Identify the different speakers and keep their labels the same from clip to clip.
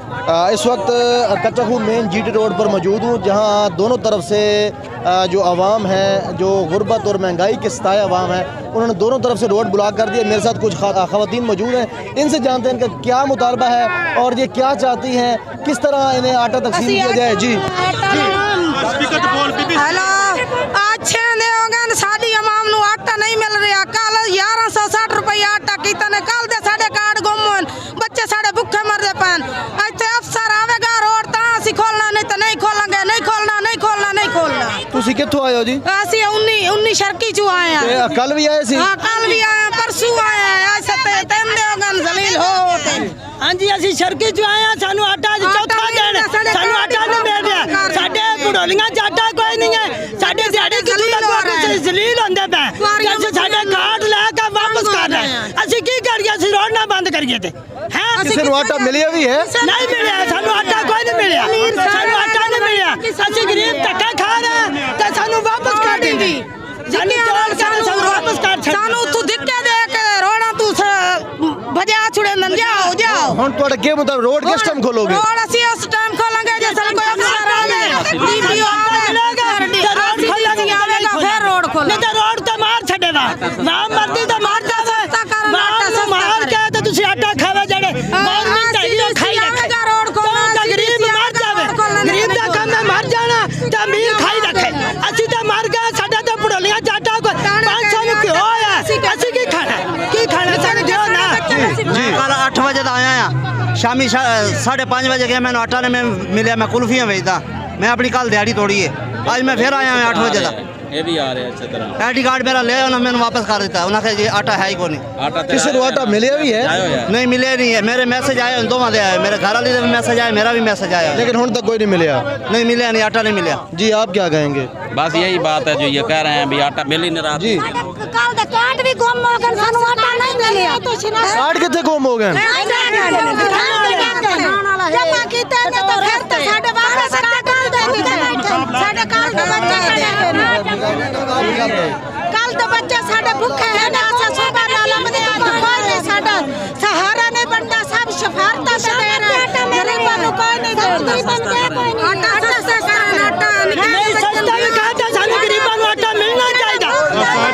Speaker 1: इस वक्त कच्चा खूब मेन जीटी रोड पर मौजूद हूँ, जहाँ दोनों तरफ से जो आवाम है, जो गुर्बत और महंगाई के सताए आवाम है, उन्होंने दोनों तरफ से रोड ब्लॉक कर दिया। मेरे साथ कुछ खवातीन मौजूद हैं, इनसे जानते हैं इनका क्या मुतालबा है और ये क्या चाहती हैं, किस तरह इन्हें आटा तकसीम किया जाए। जी
Speaker 2: हेलो, आज 6 दिन हो गए साडी आवाम नूं आटा नहीं मिल रहा। कल 1160 रुपया आटा कीता ने, कल दे साडे कार्ड गुम होन, बच्चे साडे भुखे मरदे पैन। इत्थे अफसर आवेगा रोड तां असीं खोलना, नहीं तो नहीं खोलांगे। नहीं खोलना, नहीं खोलना, नहीं खोलना।
Speaker 1: तुसी कित्थों आए हो जी?
Speaker 2: असीं 19 शर्की चों आए हैं।
Speaker 1: कल भी आए सी?
Speaker 2: हां, कल भी आए हैं, परसों आए हैं। ऐसे 3 दिन हो गए जलील हो।
Speaker 3: हाँ जी, असीं शर्की चों आए हैं। सानू आटा चौथा दिन सानू आटा नहीं मिल रहा। साडे बुढ़ोलियां च आटा कोई नहीं है। साडे दिहाड़ी कित्थों तक जलील होंदे पे। असीं साडे कार्ड लेके वापस कर रहे हैं। असीं की करिए? असीं रोड ना बंद करिए ते हैं?
Speaker 1: किसी को आटा मिलिया भी है?
Speaker 3: नहीं मिलिया, सानू आटा कोई नहीं मिलिया। सानू आटा नहीं मिलिया। असीं गरीब धक्का खा रहे हैं ते सानू वापस कर देंदी। सानू वापस कर
Speaker 2: सानू तू दिक्के दे के रोड़ा तू भजा छुड़े न जाओ जाओ।
Speaker 1: हुण तुहाडा के मतलब रोड किस टाइम खोलोगे?
Speaker 2: रोड असीं उस टाइम खोलेंगे जैसे कोई अफसर आवे, डीपीओ आवेगा, रोड खोलेंगे फिर रोड खोलेंगे।
Speaker 3: नहीं तो रोड तो मार छड़ेगा। ना मर्दी तो मार जावे। मार के तो तुसी आटा खावे जड़े गवर्नमेंट चाहिए खाई रखे।
Speaker 2: रोड खोलना
Speaker 3: गरीब मर जावे। गरीब दा काम में मर जाना ते अमीर खाई रखे। असीं तो मर गए। साडा तो बुढ़ोलियां जाटा को 500 में क्यों होया? असीं की खाना सानू दियो ना।
Speaker 4: जी कल 8 बजे दा आया हां, शामी 5:30 बजे गया। मैंने आटा नहीं मिलिया। मैं कुल्फियां बेचदा, मैं अपनी कल दिहाड़ी तोड़ी है। आज मैं फिर आया हूं 8 बजे दा।
Speaker 5: ये भी आ रहे हैं अच्छी तरह।
Speaker 4: आईडी कार्ड मेरा ले उन्होंने मैंने वापस कर दिता। उन्होंने कहा आटा है ही को नहीं।
Speaker 1: किसी को आटा मिलिया भी है?
Speaker 4: नहीं मिले नहीं है। मेरे मैसेज आए दोवां दे आए, मेरे घर वाले का भी मैसेज आया, मेरा भी मैसेज आया,
Speaker 1: लेकिन हुण तक कोई नहीं मिलिया।
Speaker 4: नहीं मिले नहीं, आटा नहीं मिला।
Speaker 1: जी आप क्या कहेंगे?
Speaker 5: बस यही बात है जो ये कह रहे हैं भी आटा मिल ही नहीं रहा।
Speaker 1: जी
Speaker 2: कल दे कार्ड भी गुम हो गए, सानू आटा नहीं मिलिया।
Speaker 1: कार्ड कितने गुम हो गए?
Speaker 2: जमा कीते ने तो फिर तो साडे वापस कार्ड दे साडे कार्ड कल तो बच्चे साडे भूखे हैं ना। असा सुबह नाला में कोई नहीं साडा सहारा नहीं बनता। सब सफारता से दे रहे हैं, गरीबों को कोई नहीं दे। आटा सस्ता करना, आटा
Speaker 3: नहीं सस्ता भी कहता सानू गरीबां नूं आटा मिलना चाहिए।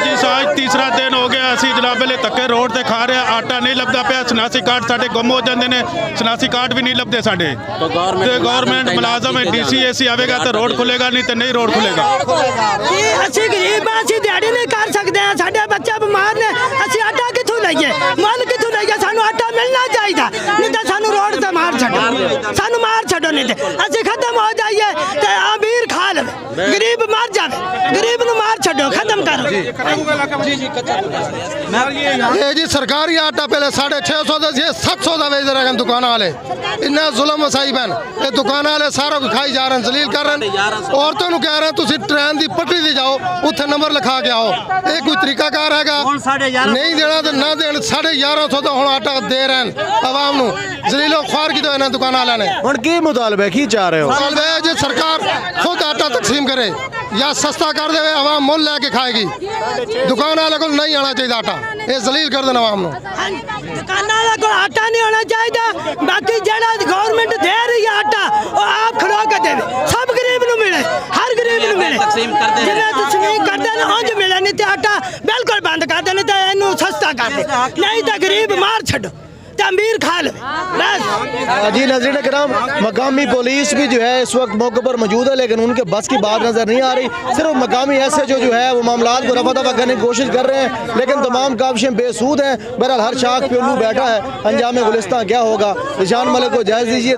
Speaker 6: जी आज तीसरा दिन हो गया असीं जनाब वेले धक्के रोड ते खा रहे। आटा नहीं लगता पिया। शनासी कार्ड साडे गुम हो जाते हैं। शनासी कार्ड भी नहीं लगते साडे।
Speaker 5: तो
Speaker 6: गवर्नमेंट मुलाजम है, DC AC आवेगा तो रोड खुलेगा, नहीं तो नहीं रोड खुलेगा।
Speaker 3: असीं गरीब असीं दिहाड़ी नहीं कर सकते हैं। साडे बच्चे बीमार ने, असीं आटा कित्थों लईए? मुल कित्थों लईए? सानू आटा मिलना चाहिए, नहीं तो सानू रोड ते मार छड्डो। सानू मार छड्डो, नहीं तो असीं खत्म हो जाइए ते अमीर खा लवे, गरीब मर जावे। गरीब नूं मार छड्डो, खत्म करो।
Speaker 7: ये जी सरकारी आटा पहले 650 का 700 का बेच रहे हैं दुकान वाले। इन्ना जुल्म वसाई पैन ये दुकान वाले सारा कुछ खाई जा रहे हैं, जलील कर रहे हैं। औरतों को कह रहे हैं तुम ट्रेन की पटरी से जाओ, उत्थे नंबर लिखा के आओ। ये कोई तरीकाकार हैगा? नहीं देना तो ना देन। 1150 तो हम आटा दे रहे हैं आवाम को। जलीलो ख्वार की तो इन्होंने दुकान वाले ने।
Speaker 1: हुण की मुतालबा की चाह रहे हो?
Speaker 7: मुतालबा है जी सरकार खुद आटा तकसीम करे या सस्ता कर दे, आवाम मुल लेके खाएगी। दुकान वाले को नहीं आना चाहिए आटा। ये जलील कर देना आवाम को।
Speaker 3: दुकान वाले को आटा नहीं होना चाहिए। बाकी जेड़ा गवर्नमेंट दे रही है आटा वो आप खड़ो के दे, सब गरीब नूं मिले, हर गरीब नूं मिले। जिन्हें तस्मीर कर देना उंज मिले, नहीं तो आटा बिल्कुल बंद कर देना, तो इनू सस्ता कर दे, नहीं तो गरीब मार छड्डो ते अमीर खा ले बस।
Speaker 1: जी नाज़रीन किराम, मकामी पुलिस भी जो है इस वक्त मौके पर मौजूद है, लेकिन उनके बस की बात नज़र नहीं आ रही। सिर्फ मकामी ऐसे जो है वो मामलात को रफा दफा करने की कोशिश कर रहे हैं, लेकिन तमाम काविशें बेसूद हैं। बहरहाल हर शाख पे उल्लू बैठा है। अंजाम गुलिस्तां क्या होगा? निशान मलिक को जायज़ दीजिए।